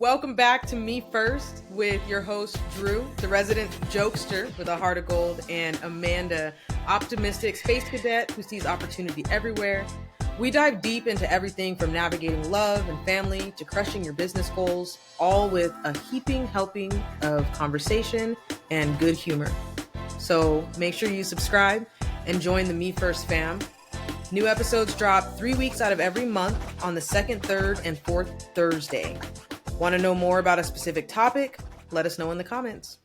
Welcome back to Me First with your host, Drew, the resident jokester with a heart of gold, and Amanda, optimistic space cadet who sees opportunity everywhere. We dive deep into everything from navigating love and family to crushing your business goals, all with a heaping helping of conversation and good humor. So make sure you subscribe and join the Me First fam. New episodes drop 3 weeks out of every month on the second, third, and fourth Thursday. Want to know more about a specific topic? Let us know in the comments.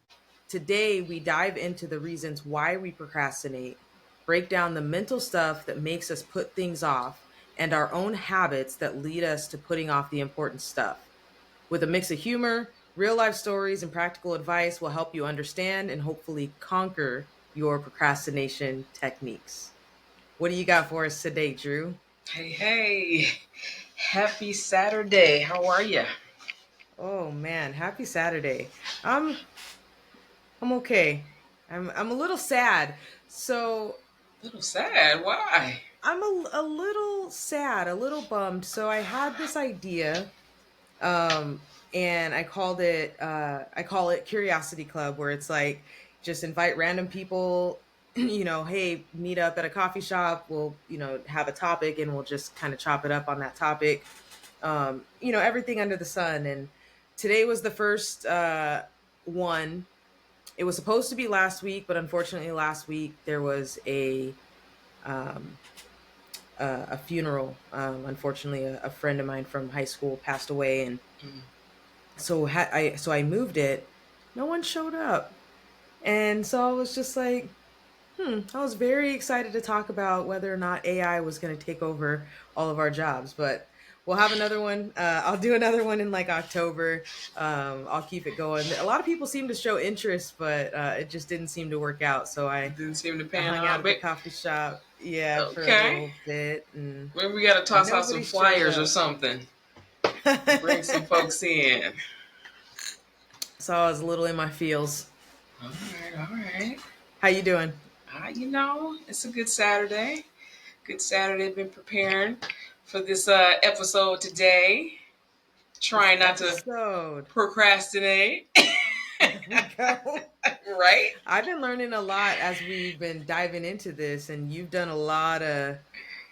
Today, we dive into the reasons why we procrastinate, break down the mental stuff that makes us put things off, and our own habits that lead us to putting off the important stuff. With a mix of humor, real life stories, and practical advice will help you understand and hopefully conquer your procrastination techniques. What do you got for us today, Drew? Hey, happy Saturday. How are you? Oh man, happy Saturday. I'm okay. I'm a little sad. So A little sad. Why? I'm a little sad, a little bummed. So I had this idea, and I call it Curiosity Club, where it's like just invite random people, hey, meet up at a coffee shop. We'll, have a topic and we'll just kind of chop it up on that topic. Everything under the sun. And today was the first one. It was supposed to be last week, but unfortunately last week there was um, a funeral. Unfortunately, a friend of mine from high school passed away, and so I moved it. No one showed up, and so I was just like, I was very excited to talk about whether or not AI was going to take over all of our jobs, but we'll have another one. I'll do another one in like October. I'll keep it going. A lot of people seem to show interest, but it just didn't seem to work out. So It didn't seem to I pan hung out out, at the but coffee shop, yeah, for a okay. little bit, and Maybe we got to toss out some nobody showed flyers or up. something. Bring some folks in. So I was a little in my feels. All right, all right. How you doing? It's a good Saturday. Good Saturday. Been preparing for this episode today. This Trying not to episode. procrastinate. There we go. Right? I've been learning a lot as we've been diving into this, and you've done a lot of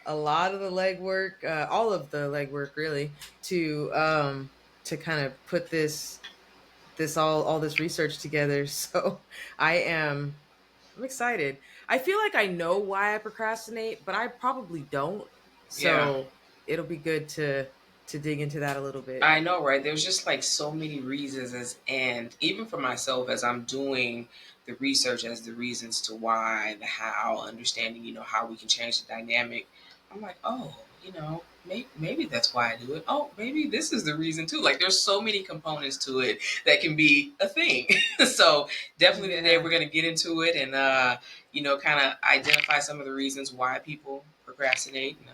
the legwork, all of the legwork really, to kind of put this all this research together. So I'm excited. I feel like I know why I procrastinate, but I probably don't. Yeah. So it'll be good to dig into that a little bit. I know, right? There's just like so many reasons, and even for myself, as I'm doing the research as the reasons to why, the how, understanding, how we can change the dynamic. I'm like, oh, maybe that's why I do it. Oh, maybe this is the reason too. Like, there's so many components to it that can be a thing. So definitely today Yeah. we're gonna get into it and kind of identify some of the reasons why people procrastinate and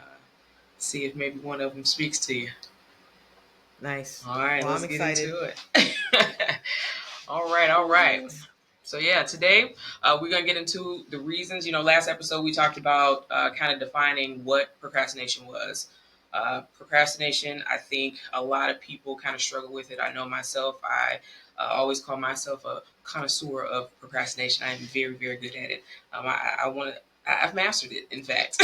see if maybe one of them speaks to you. Nice. All right, Well, let's I'm get excited. into it. All right, all right. So yeah, today we're gonna get into the reasons. Last episode we talked about kind of defining what procrastination was. Procrastination, I think a lot of people kind of struggle with it. I know myself. I always call myself a connoisseur of procrastination. I am very, very good at it. I want to. I've mastered it. In fact,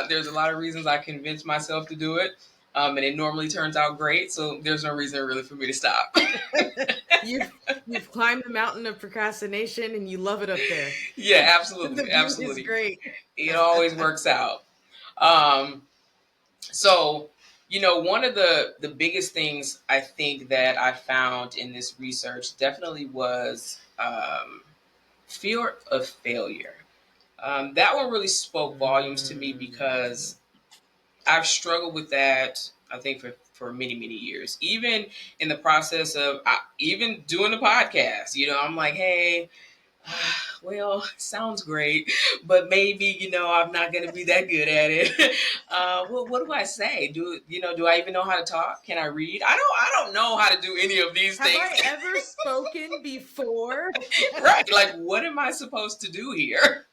there's a lot of reasons I convince myself to do it. And it normally turns out great, so there's no reason really for me to stop. You've climbed the mountain of procrastination and you love it up there. Yeah, The absolutely, view is absolutely. great. It always works out. Um, so, one of the biggest things I think that I found in this research definitely was fear of failure. That one really spoke volumes to me because I've struggled with that, I think, for many, many years. Even in the process of even doing the podcast, I'm like, hey, well, sounds great, but maybe, I'm not going to be that good at it. Well, what do I say? Do I even know how to talk? Can I read? I don't know how to do any of these Have things. I ever spoken before? Right. Like, what am I supposed to do here?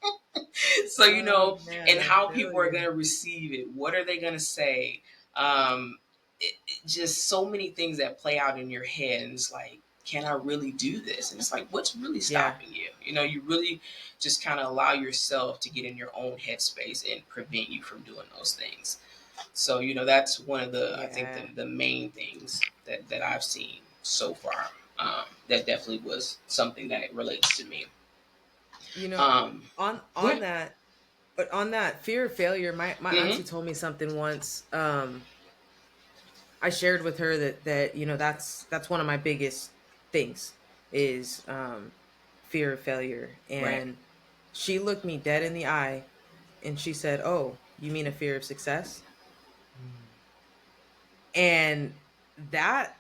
So, Oh man, and I how feel people are you. going to receive it. What are they going to say? Um, just so many things that play out in your head, and it's like, can I really do this? And it's like, what's really Yeah. stopping you? You really just kind of allow yourself to get in your own headspace and prevent you from doing those things. So, that's one of the, I think, Yeah. the main things that I've seen so far. That definitely was something that relates to me. You know, Um, on yeah. that, but on that fear of failure, my Hmm. auntie told me something once. I shared with her that that's one of my biggest things is fear of failure, Right. and she looked me dead in the eye and she said, "Oh, you mean a fear of success?" And that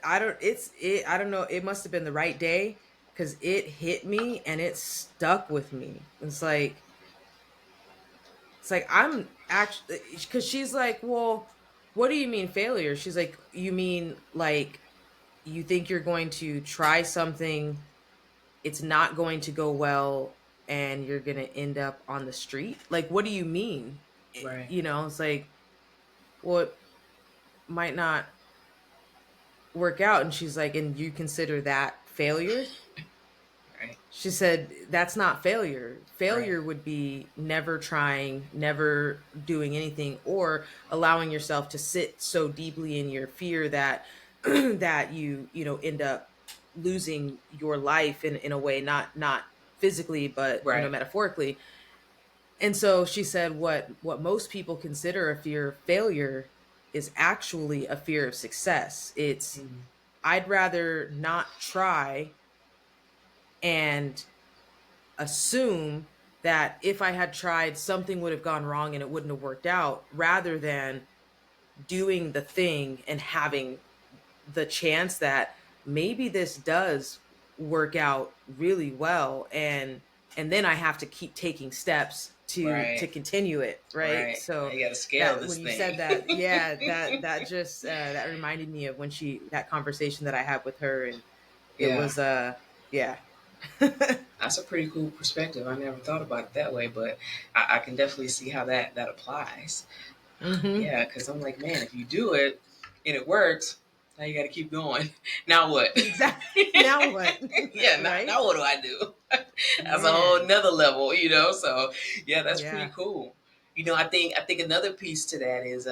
I don't know, it must have been the right day because it hit me and it stuck with me. It's like I'm actually, because she's like, "Well, what do you mean failure?" She's like, "You mean like you think you're going to try something, it's not going to go well, and you're going to end up on the street? Like, what do you mean?" Right. It's like, well, it might not work out. And she's like, "And you consider that failure?" Right. She said, "That's not failure. Right. Failure would be never trying, never doing anything, or allowing yourself to sit so deeply in your fear that that you end up losing your life in a way, not physically, but Right. metaphorically." And so she said, what most people consider a fear of failure is actually a fear of success. It's, Mhm. I'd rather not try and assume that if I had tried, something would have gone wrong and it wouldn't have worked out, rather than doing the thing and having the chance that maybe this does work out really well, and then I have to keep taking steps to Right. continue it, right? Right. So You got to scale that this when you thing. said that, yeah, that just that reminded me of when she that conversation that I had with her, and it Yeah. was yeah. That's a pretty cool perspective. I never thought about it that way, but I can definitely see how that applies. Hmm. Yeah, because I'm like, man, if you do it and it works, now you got to keep going. Now what? Exactly. Now what? Yeah, now Right? what do I do? That's a whole Man. nother level. So yeah, that's pretty Yeah. cool. I think another piece to that is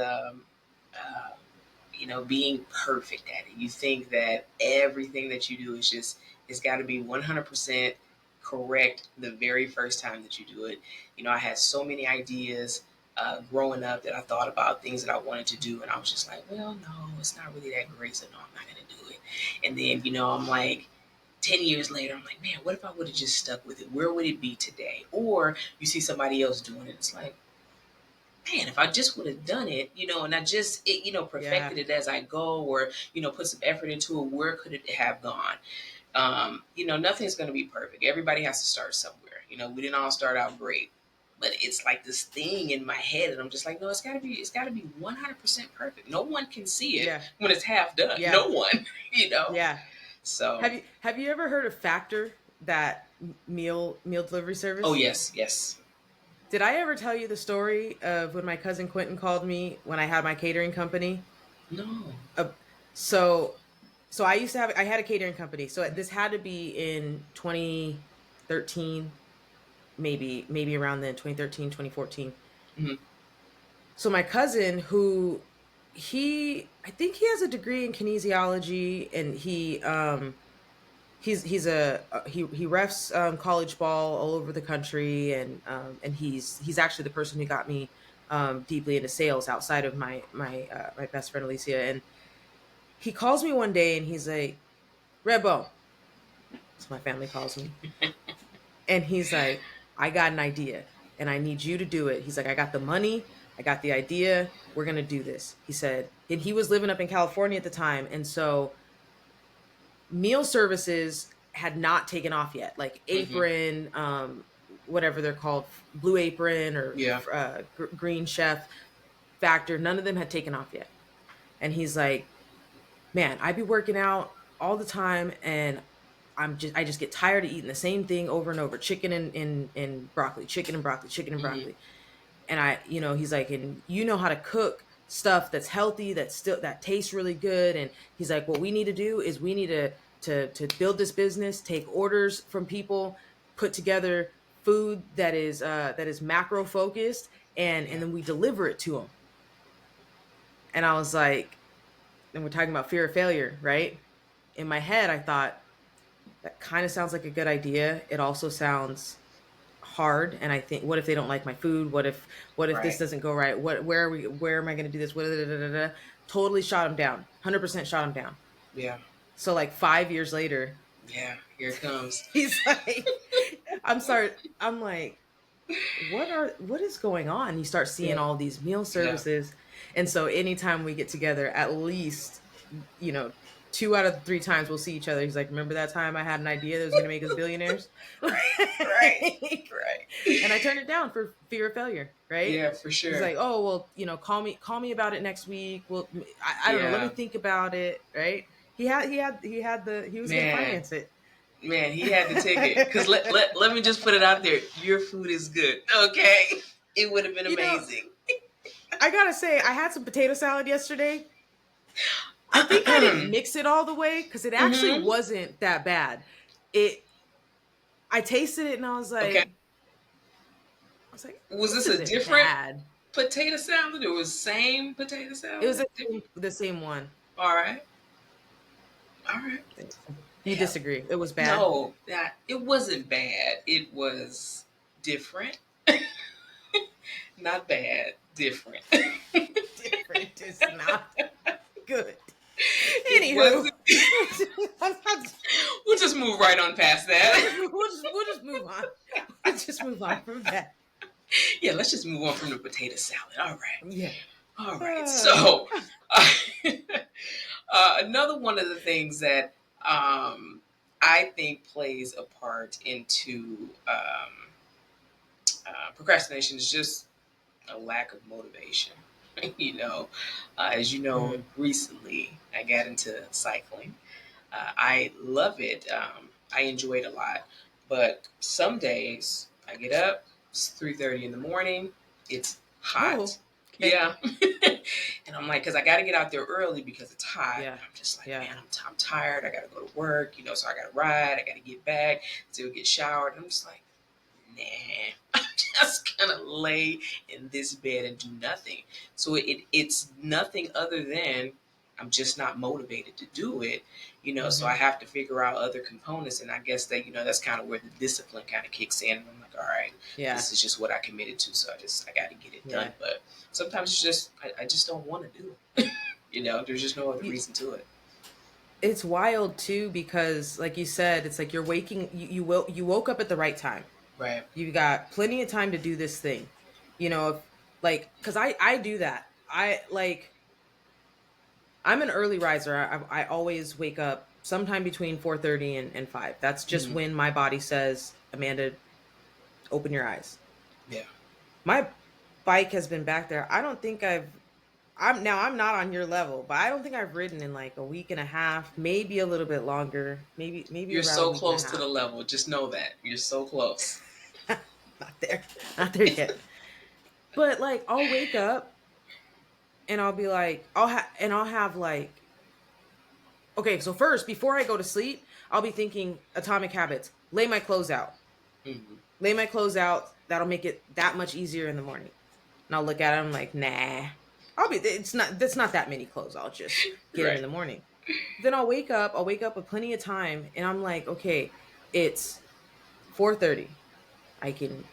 being perfect at it. You think that everything that you do is just, it's got to be 100% correct the very first time that you do it. I had so many ideas growing up that I thought about things that I wanted to do, and I was just like, well, no, it's not really that great, so no, I'm not going to do it. And then, I'm like, 10 years later, I'm like, man, what if I would have just stuck with it? Where would it be today? Or you see somebody else doing it, it's like, man, if I just would have done it, and I just, Yeah. perfected it as I go, or, put some effort into it, where could it have gone? Nothing's going to be perfect. Everybody has to start somewhere. We didn't all start out great, but it's like this thing in my head, and I'm just like, no, it's got to be 100% perfect. No one can see it Yeah. when it's half done. Yeah. No one, you know. Yeah. So, Have you ever heard of Factor, that meal delivery oh service? yes, yes, Did I ever tell you the story of when my cousin Quentin called me when I had my catering company? no, Uh, so I had a catering company. So this had to be in 2013, maybe around then, 2013, 2014. mm-hmm. So my cousin, who I think he has a degree in kinesiology, and he refs college ball all over the country, and he's actually the person who got me deeply into sales outside of my best friend Alicia. And he calls me one day and he's like, "Rebo," that's what my family calls me, and he's like, "I got an idea and I need you to do it." He's like, "I got the money, I got the idea, we're gonna do this." He said, and he was living up in California at the time, and so meal services had not taken off yet, like Mm-hmm. Apron, whatever they're called, Blue Apron or Yeah. Green Chef, Factor, none of them had taken off yet. And he's like, "Man, I be working out all the time, and I just get tired of eating the same thing over and over, chicken and broccoli, chicken and broccoli, chicken and Mm-hmm. broccoli." And he's like, "And you know how to cook, stuff that's healthy, that tastes really good. And he's like, what we need to do is we need to build this business, take orders from people, put together food that is macro focused, and Yeah. then we deliver it to them. And I was like, and we're talking about fear of failure, right? In my head, I thought that kind of sounds like a good idea. It also sounds hard, and I think, what if they don't like my food? What if this Right. doesn't go right? Where am I going to do this? Totally shot him down. 100% shot him down. Yeah. So like 5 years later, Yeah. Here it comes. he's like, I'm sorry. I'm like, what is going on? You start seeing Yeah. all these meal Yeah. services. And so anytime we get together, at least, you know, 2 out of 3 times we'll see each other. He's like, remember that time I had an idea that was going to make us billionaires? Right. Right. And I turned it down for fear of failure, right? Yeah, for He's sure. like, oh, well, call me about it next week. Well, I don't know, let me Yeah. think about it, right? He was going to Man. finance it. Man, he had the ticket. Because let me just put it out there. Your food is good. Okay. It would have been You know, amazing. I gotta say, I had some potato salad yesterday. I think I didn't mix it all the way because it actually Mm-hmm. wasn't that bad. It I tasted it and Okay. I was like, Was this this a isn't different bad. potato salad or was same potato It was salad? Different. the same one. All right. All right. You Yeah. disagree? It was bad. No, that it wasn't bad. It was different. Not bad. Different. Different is not good. It Anywho, wasn't. We'll just move right on past that. we'll just move on. We'll just move on from that. Yeah, let's just move on from the potato salad. All right. Yeah. All right. So, another one of the things that I think plays a part into procrastination is just a lack of motivation. As you know, Mm. recently I got into cycling. I love it. I enjoy it a lot. But some days I get up, it's 3:30 in the morning, it's hot. Oh, okay. Yeah. And I'm like, because I got to get out there early because it's hot. And Yeah. I'm just like, Yeah. man, I'm tired. I got to go to work, so I got to ride. I got to get back, still get showered. And I'm just like, nah, I'm just going to lay in this bed and do nothing. So it's nothing other than I'm just not motivated to do it, so I Hmm. have to figure out other components. And I guess that, that's kind of where the discipline kind of kicks in. And I'm like, all right, Yeah. this is just what I committed to. So I got to get it done. Yeah. But sometimes it's just, I just don't want to do it. There's just no other You, reason to it. it's wild too because, like you said, it's like you woke up at the right time. Right. You got plenty of time to do this thing. If, like, because I do that. I'm an early riser. I always wake up sometime between 4:30 and 5. That's just Mhm. when my body says, Amanda, open your eyes. Yeah. My bike has been back there. I don't think I'm not on your level, but I don't think I've ridden in like a week and a half, maybe a little bit longer, maybe You're around a so week and a close to half. the level. Just know that. You're so close. Not there. Not there yet. But like I'll wake up and I'll be like I'll have like, okay, so first before I go to sleep, I'll be thinking atomic habits. Lay my clothes out. Hmm. Lay my clothes out. That'll make it that much easier in the morning. And I'll look at it, I'm like, nah. That's not that many clothes. I'll just get them in Right. the morning. Then I'll wake up with plenty of time and I'm like, okay, it's 4:30. I can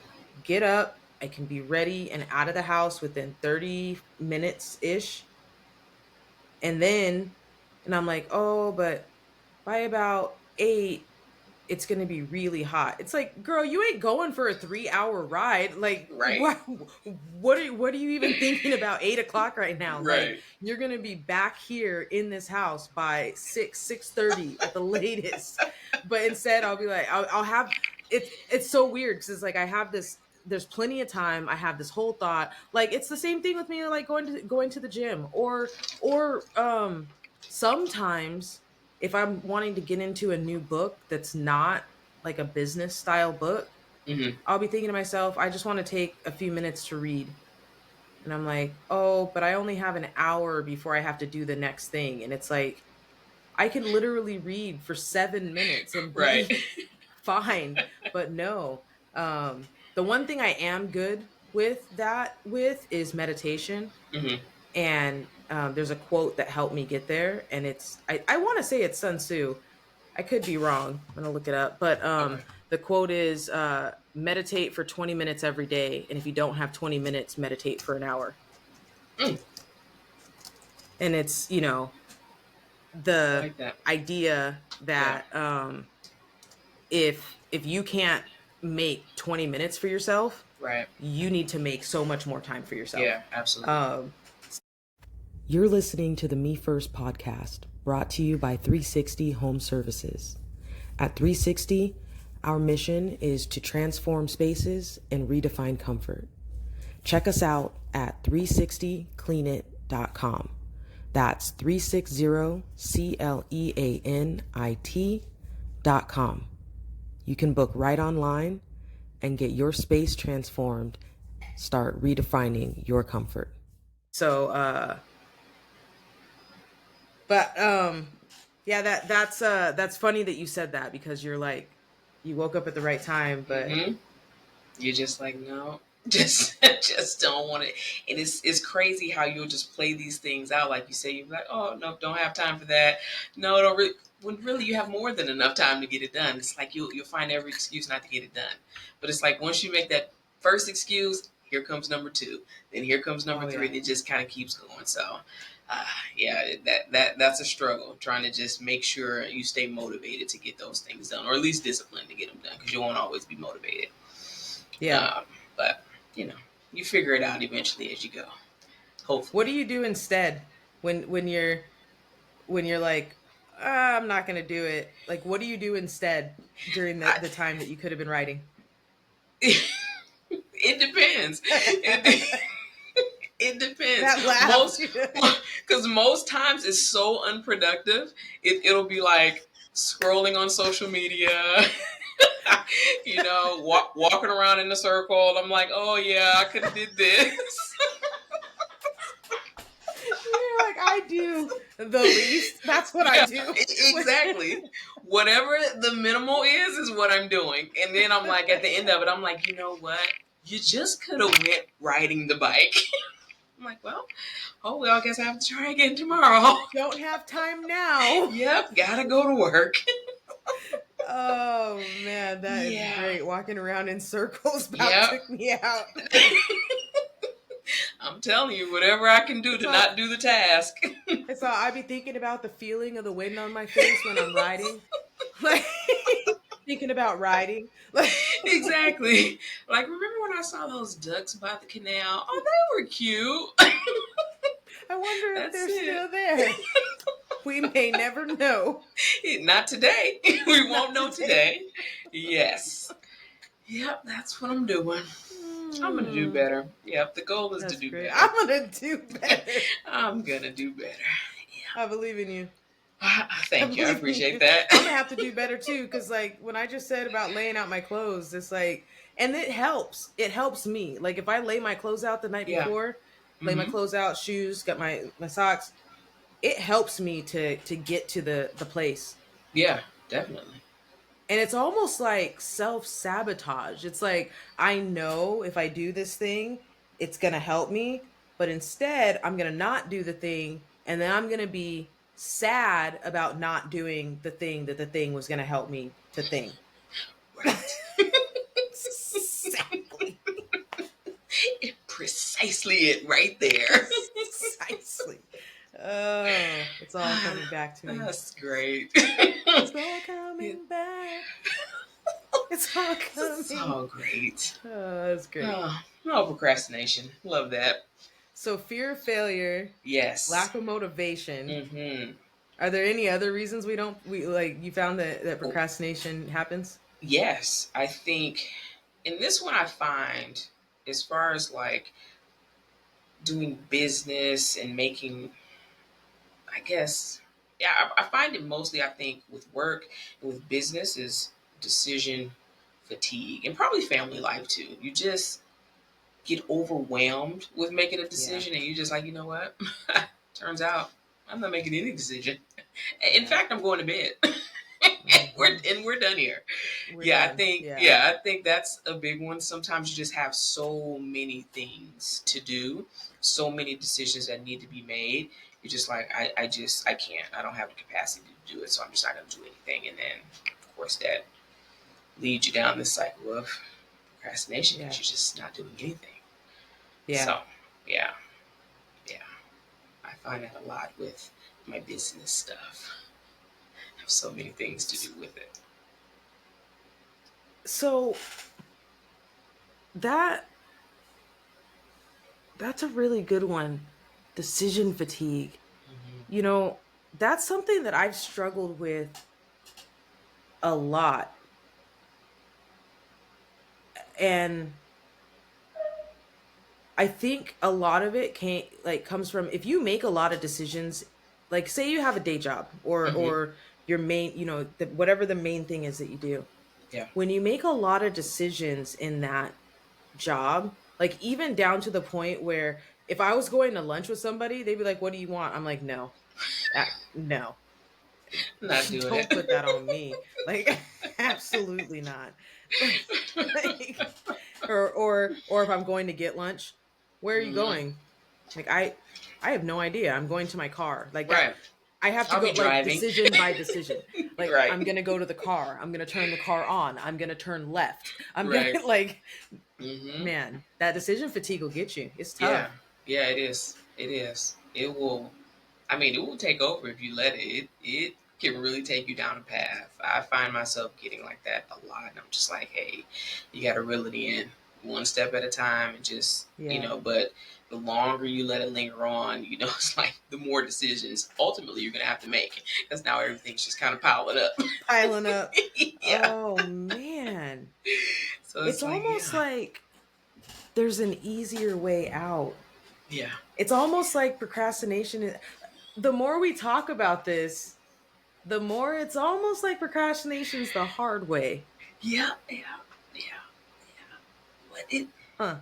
get up, I can be ready and out of the house within 30 minutes ish. And I'm like, oh, but by about 8, it's going to be really hot. It's like, girl, you ain't going for a 3-hour ride. Like, Right. what are you even thinking about 8 o'clock right now? Like, Right. you're going to be back here in this house by 6:30 at the latest. But instead I'll be like, I'll have, it's so weird because it's like, there's plenty of time. I have this whole thought. Like, it's the same thing with me, like going to the gym or sometimes if I'm wanting to get into a new book that's not like a business style book, Hmm. I'll be thinking to myself, I just want to take a few minutes to read. And I'm like, oh, but I only have an hour before I have to do the next thing. And it's like, I can literally read for 7 minutes and Right. be fine. But no. The one thing I am good with is meditation. Hmm. And there's a quote that helped me get there. And I want to say it's Sun Tzu. I could be wrong. I'm gonna look it up. But Okay. the quote is meditate for 20 minutes every day. And if you don't have 20 minutes, meditate for an hour. Mm, And it's, I the like that. idea Yeah. that if you can't make 20 minutes for yourself, Right. you need to make so much more time for yourself. Yeah, absolutely. Um, you're listening to the Me First podcast, brought to you by 360 Home Services. At 360, our mission is to transform spaces and redefine comfort. Check us out at 360cleanit.com. That's 360cleanit.com. You can book right online and get your space transformed. Start redefining your comfort. So, but yeah, that's funny that you said that, because you're like, you woke up at the right time, but Hmm. You're just like, no, just don't want it. And it's crazy how you'll just play these things out. Like you say, you're like, oh, no, don't have time for that. No, don't really. When really you have more than enough time to get it done. It's like you'll find every excuse not to get it done. But it's like once you make that first excuse, here comes number two. Then here comes number oh three. yeah, And it just kind of keeps going. So, yeah, that's a struggle, trying to just make sure you stay motivated to get those things done, or at least disciplined to get them done, because you won't always be motivated. yeah. But you know, you figure it out eventually as you go. What Hopefully. do you do instead when you're like, I'm not gonna do it? Like, what do you do instead during the I, the time that you could have been writing? it depends. That It depends. laugh. Most because most times it's so unproductive. It'll be like scrolling on social media. Walking around in a circle. I'm like, oh yeah, I could have did this. You're like, I do the least. That's what I Yeah, do. exactly. Whatever the minimal is what I'm doing. And then I'm like, at the end of it, I'm like, you know what? You just could have went riding the bike. I'm like, well, I guess I have to try again tomorrow. Don't have time now. Yep, gotta go to work. Oh man, that is Yeah. great. Walking around in circles about Yep. took me out. I'm telling you, whatever I can do It's to all not do the task. it's all I be thinking about the feeling of the wind on my face when I'm riding. Like thinking about riding. Like Exactly. Like, remember when I saw those ducks by the canal? Oh, they were cute. I wonder if That's they're it. still there. We may never know. Not today. We won't Not know today. today. Yes. Yep, that's what I'm doing. I'm going to do Hmm, better. Yep, the goal is to that's do great. better. I'm gonna do better. I'm going to do better. I believe in you. I Thank you. I believe in appreciate you. that. I'm gonna have to do better too, because like when I just said about laying out my clothes, it's like, and it helps. It helps me. Like if I lay my clothes out the night Yeah. before, lay my Hmm. clothes out, shoes, got my socks. It helps me to get to the place. Yeah, definitely. And it's almost like self sabotage. It's like, I know if I do this thing, it's going to help me. But instead, I'm going to not do the thing. And then I'm going to be sad about not doing the thing that the thing was going to help me to think. Right. Exactly. Precisely it right there. Precisely. Oh, it's all coming back to me. That's great. It's all coming back. It's all coming. So great. Oh, that's great. No procrastination. Love that. So fear of failure, Yes. lack of motivation. Hmm. Are there any other reasons we like you found that procrastination happens? Yes, I think in this one I find, as far as like doing business and making, I guess, yeah, I find it mostly, I think, with work and with business is decision fatigue, and probably family life too. You just get overwhelmed with making a Yeah. decision, and you're just like, you know what? Turns out I'm not making any decision. In Yeah. fact, I'm going to bed. Hmm. We're done here. We're Yeah, done. Yeah. I think that's a big one. Sometimes you just have so many things to do, so many decisions that need to be made. You're just like, I can't. I don't have the capacity to do it, so I'm just not going to do anything. And then, of course, that leads you down this cycle of procrastination because Yeah. you're just not doing anything. Yeah. So, yeah, yeah, I find that a lot with my business stuff. I have so many things to do with it. So that that's a really good one. Decision fatigue. Hmm. You know, that's something that I've struggled with a lot. And I think a lot of it can't like comes from if you make a lot of decisions, like say you have a day job Hmm. or your main, whatever the main thing is that you do. Yeah. When you make a lot of decisions in that job, like even down to the point where if I was going to lunch with somebody, they'd be like, "What do you want?" I'm like, "No, no, Not doing don't put that it. on me." Like, absolutely not. Like, or if I'm going to get lunch, where are you Hmm. going? Like, I have no idea. I'm going to my car. Like that. Right. I have to I'll go be like driving. decision by decision. Like Right. I'm gonna go to the car. I'm gonna turn the car on. I'm gonna turn left. I'm gonna Right. like Hmm. man, that decision fatigue will get you. It's Yeah. tough. Yeah, it is. It is. It will. I mean, it will take over if you let it. It can really take you down a path. I find myself getting like that a lot. And I'm just like, hey, you got to reel it in one step at a time and just, Yeah. but the longer you let it linger on, it's like the more decisions ultimately you're going to have to make because now everything's just kind of piling up. Piling up. Yeah. Oh man. So It's it's like, almost yeah, like there's an easier way out. yeah, It's almost like procrastination. The more we talk about this, the more it's almost like procrastination's the hard way. yeah, yeah, yeah. But Huh.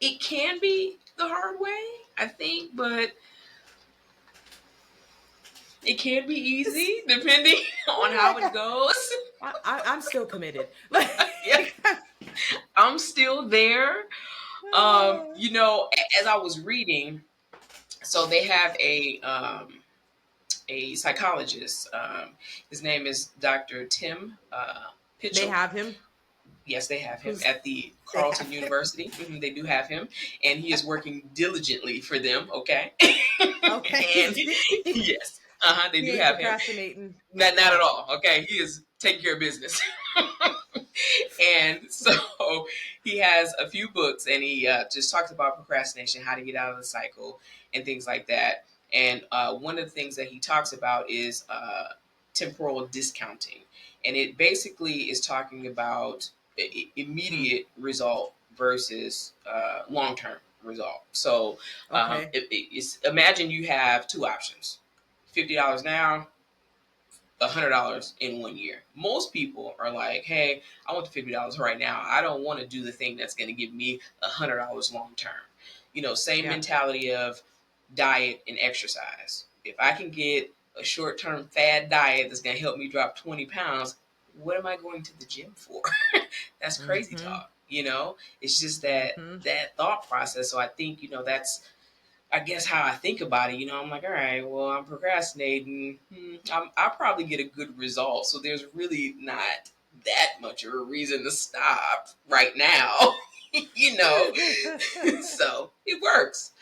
it can be the hard way, I think, but it can be It's, easy depending on you're how like, it goes. I'm still committed. Like, Yeah, I'm still there. As I was reading, so they have a psychologist. His name is Dr. Tim they Pitchell. have him. Yes, they have him Who's at the they Carleton have him? University. Mhm, they do have him, and he is working diligently for them. Okay, Okay, and yes, they he do ain't have him. procrastinating. Not All at right. all. Okay, he is taking care of business. And so he has a few books, and he just talks about procrastination, how to get out of the cycle, and things like that. And one of the things that he talks about is temporal discounting, and it basically is talking about Hmm. immediate result versus long term result. So Okay. imagine you have two options: $50 now, $100 in 1 year. Most people are like, hey, I want the $50 right now. I don't want to do the thing that's going to give me $100 long term. Same Yeah. mentality of diet and exercise. If I can get a short term fad diet that's going to help me drop 20 pounds, what am I going to the gym for? That's crazy Mm-hmm. talk. It's just that Mm-hmm. that thought process. So I think that's I guess how I think about it, I'm like, all right, well, I'm procrastinating. I'll probably get a good result. So there's really not that much of a reason to stop right now, you know. So it works.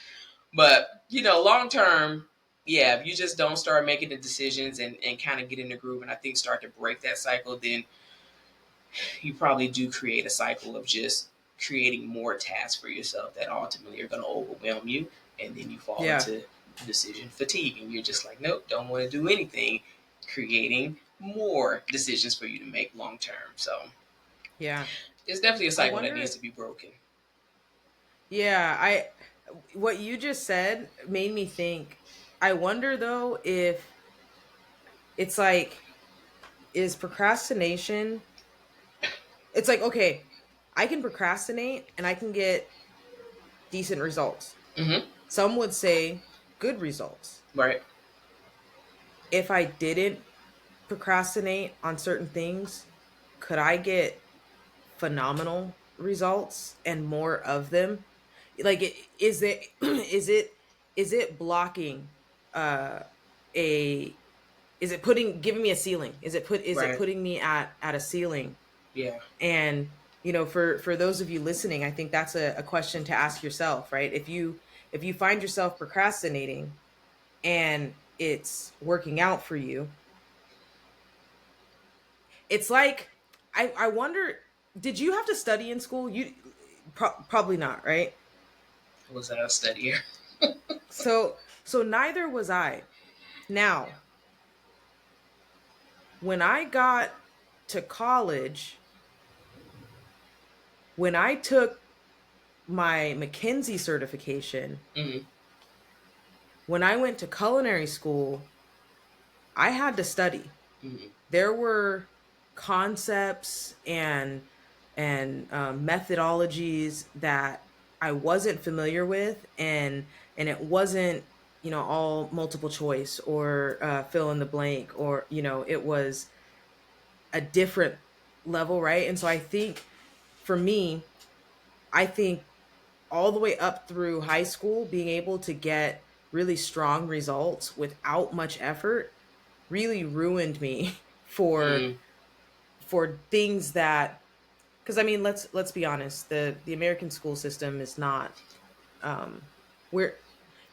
But, long term, yeah, if you just don't start making the decisions and kind of get in the groove and I think start to break that cycle, then you probably do create a cycle of just creating more tasks for yourself that ultimately are going to overwhelm you. And then you fall Yeah. into decision fatigue and you're just like, nope, don't want to do anything, creating more decisions for you to make long term. So Yeah. it's definitely a I cycle that wonder needs if to be broken. yeah, I what you just said made me think. I wonder though if it's like is procrastination it's like okay, I can procrastinate and I can get decent results. Mm-hmm. Some would say good results. Right. If I didn't procrastinate on certain things, could I get phenomenal results and more of them? Like, is it is it blocking uh a is it giving me a ceiling? Is it Right. putting me at a ceiling? Yeah. And for those of you listening, I think that's a question to ask yourself, right? If you find yourself procrastinating and it's working out for you, it's like, I wonder, did you have to study in school? You probably not, right? Was that a studier? So neither was I. Now, when I got to college, when I took my McKinsey certification, Mm-hmm. when I went to culinary school, I had to study. Mm-hmm. There were concepts and methodologies that I wasn't familiar with, and it wasn't, all multiple choice or fill in the blank, or it was a different level, right? And so I think, for me, I think all the way up through high school, being able to get really strong results without much effort really ruined me for Mm. things that, because I mean, let's be honest, the American school system is not, we're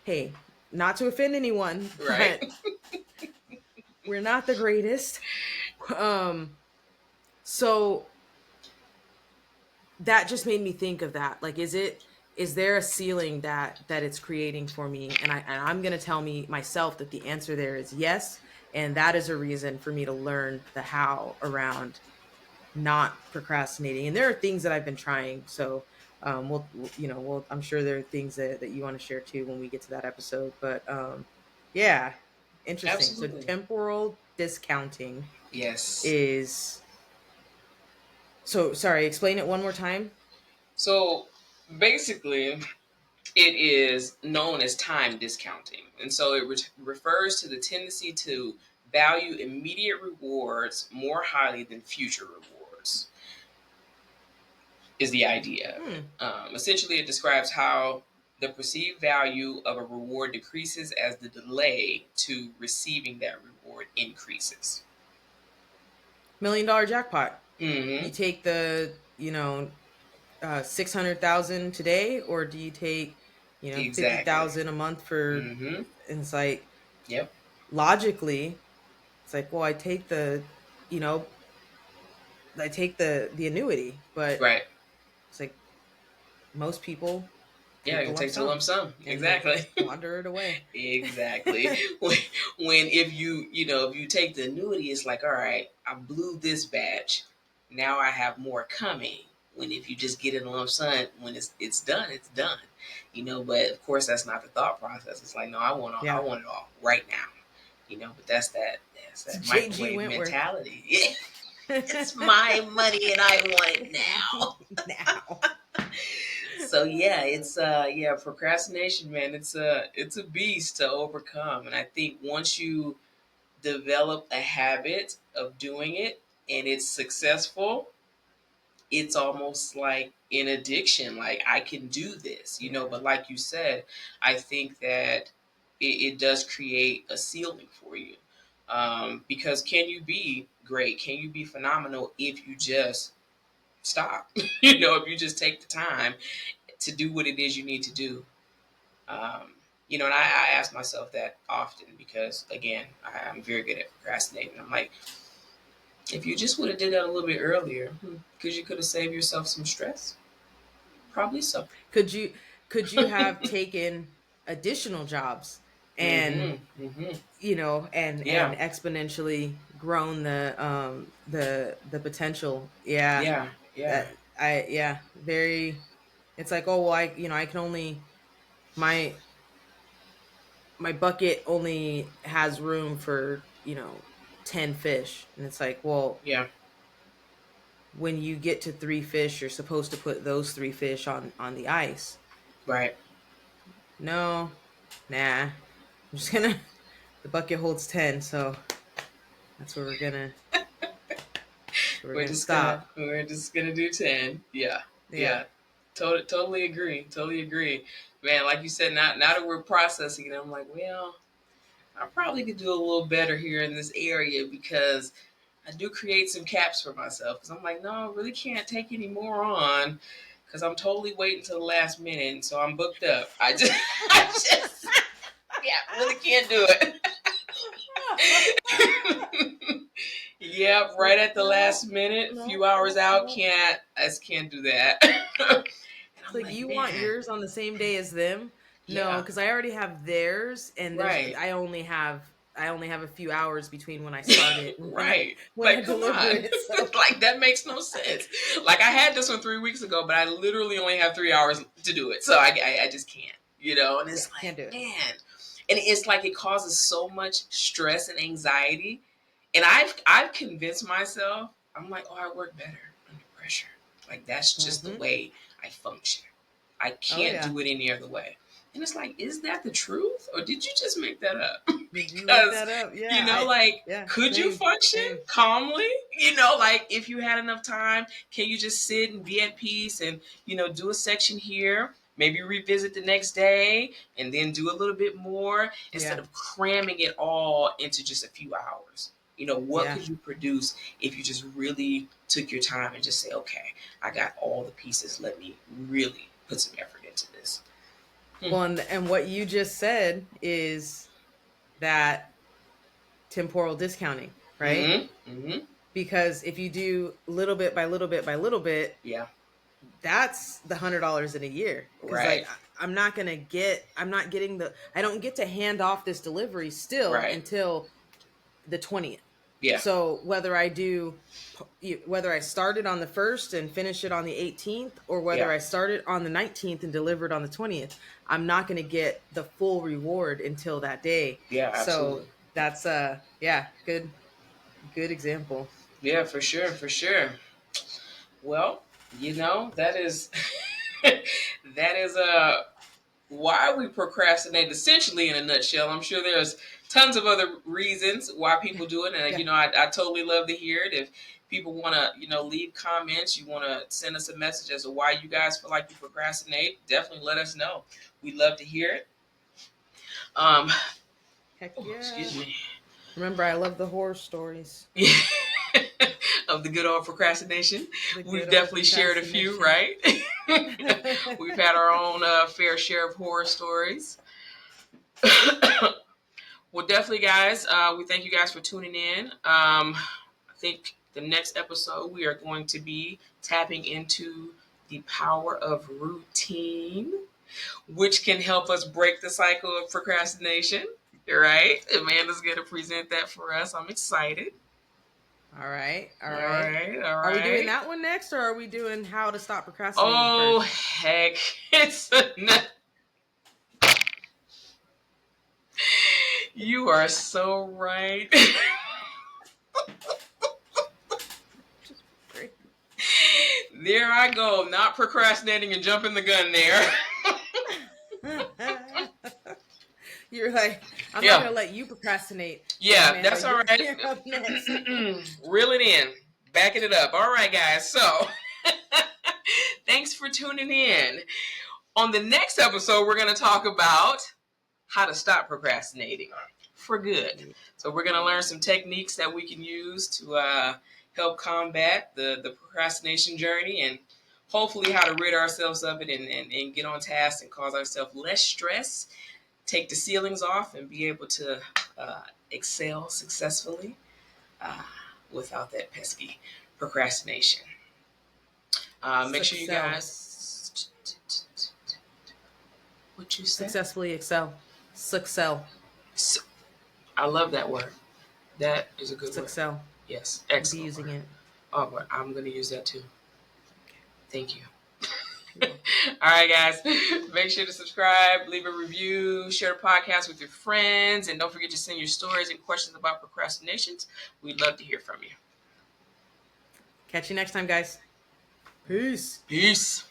hey, not to offend anyone, Right. but we're not the greatest. um so that just made me think of that. Like, is there a ceiling that it's creating for me? And I'm going to tell me myself that the answer there is yes, and that is a reason for me to learn the how around not procrastinating. And there are things that I've been trying. So I'm sure there are things that you want to share too when we get to that episode. But yeah, interesting. So Absolutely. temporal discounting Yes. is, so sorry, explain it one more time. So basically, it is known as time discounting. And so it refers to the tendency to value immediate rewards more highly than future rewards, is the idea of it. Hmm. Essentially, it describes how the perceived value of a reward decreases as the delay to receiving that reward increases. $1 million jackpot. You Mm-hmm. take the 600,000 today, or do you take Exactly. 50,000 a month for? Mm-hmm. And it's like, Yep. logically, it's like, well, you know I take the annuity, but Right. it's like most people Yeah, take the it lump takes a lump sum sum. and they Exactly. squander it away. Exactly. When if if you take the annuity, it's like, all right, I blew this batch. Now I have more coming. When if you just get it in a lump sum, when it's done, it's done. But of course that's not the thought process. It's like, no, I Yeah, want it all right now. But that's it's that JG microwave Wentworth. mentality. Yeah, it's my money and I want it now. Now. So yeah, it's procrastination, man. It's a beast to overcome, and I think once you develop a habit of doing it and it's successful, it's almost like an addiction. Like, I can do this, Yeah. But like you said, I think that it does create a ceiling for you, because can you be great? Can you be phenomenal if you just stop? If you just take the time to do what it is you need to do. And I ask myself that often because, again, I'm very good at procrastinating. I'm like, if you just would have did that a little bit earlier, because you could have saved yourself some stress. Probably so. Could you have taken additional jobs and Mm-hmm. Mm-hmm. and Yeah. exponentially grown the potential? Yeah. Yeah. Yeah. Very. It's like, oh, well, I can only, my bucket only has room for 10 fish, and it's like, well, Yeah. when you get to 3 fish, you're supposed to put those 3 fish on the ice. Right. No, nah. I'm just gonna. The bucket holds 10, so that's where we're gonna. So we're gonna stop. We're just gonna do 10. Yeah. Yeah. Yeah. Totally agree. Totally agree. Man, like you said, now that we're processing it, I'm like, well, I probably could do a little better here in this area because I do create some caps for myself. Because I'm like, no, I really can't take any more on because I'm totally waiting till the last minute. And so I'm booked up. I just, yeah, really can't do it. Yep, right at the last minute, few hours out, I just can't do that. And It's I'm like, like, you want man, yours on the same day as them? No, yeah, because I already have theirs, and right, I only have a few hours between when I start it and right. when I Like, come deliver on, it. So like that makes no sense. Like I had this one 3 weeks ago, but I literally only have 3 hours to do it, so I just can't, And yeah, it's like, can't do it. man, and it's like it causes so much stress and anxiety. And I've convinced myself, I'm like, oh, I work better under pressure. Like that's just the Hmm. way I function. I Oh can't yeah. do it any other way. And it's like, is that the truth? Or did you just make that up? Did you make Because, that up? Yeah. like, Yeah. could you Same. function Same. calmly? Like if you had enough time, can you just sit and be at peace and, do a section here, maybe revisit the next day and then do a little bit more instead Yeah. of cramming it all into just a few hours? What Yeah. could you produce if you just really took your time and just say, okay, I got all the pieces. Let me really put some effort into this. Well, and what you just said is that temporal discounting, right? Mm-hmm. Mm-hmm. Because if you do little bit by little bit by little bit, Yeah. that's the $100 in a year. Because like Right. I'm not getting I don't get to hand off this delivery still Right. until the 20th. Yeah. So whether I started on the 1st and finish it on the 18th, or whether Yeah. I started on the 19th and delivered on the 20th, I'm not going to get the full reward until that day. Yeah. So Absolutely. that's yeah, good example. Yeah. For sure. For sure. Well, that is that is why we procrastinate essentially in a nutshell. I'm sure there's tons of other reasons why people do it. And, Yeah. I totally love to hear it. If people want to, leave comments, you want to send us a message as to why you guys feel like you procrastinate, definitely let us know. We'd love to hear it. Um, Heck oh, yeah. excuse me. Remember, I love the horror stories. Of the good old procrastination. The We've good old definitely shared a few, procrastination. right? We've had our own fair share of horror stories. Well, definitely, guys. We thank you guys for tuning in. I think the next episode we are going to be tapping into the power of routine, which can help us break the cycle of procrastination. Right? Amanda's going to present that for us. I'm excited. All right. All All right. right. All Are we doing right. that one next, or are we doing how to stop procrastinating Oh, first? heck. It's You are so right. Just great. There I go, not procrastinating and jumping the gun there. You're like, I'm not Yeah, gonna let you procrastinate. So yeah, Amanda, that's all you're right. you're up next. Reel it in, backing it up. All right, guys. So, thanks for tuning in. On the next episode, we're going to talk about how to stop procrastinating for good. So, we're going to learn some techniques that we can use to help combat the procrastination journey, and hopefully how to rid ourselves of it and get on task and cause ourselves less stress, take the ceilings off, and be able to excel successfully uh, without that pesky procrastination. Make sure you Succel. guys. What you said? Successfully excel. Succel. I love that word. That is a good word. Succel. Yes, I'll be excellent using word. it. Oh, but I'm going to use that too. Thank you. You're welcome. All right, guys. Make sure to subscribe, leave a review, share the podcast with your friends, and don't forget to send your stories and questions about procrastinations. We'd love to hear from you. Catch you next time, guys. Peace. Peace.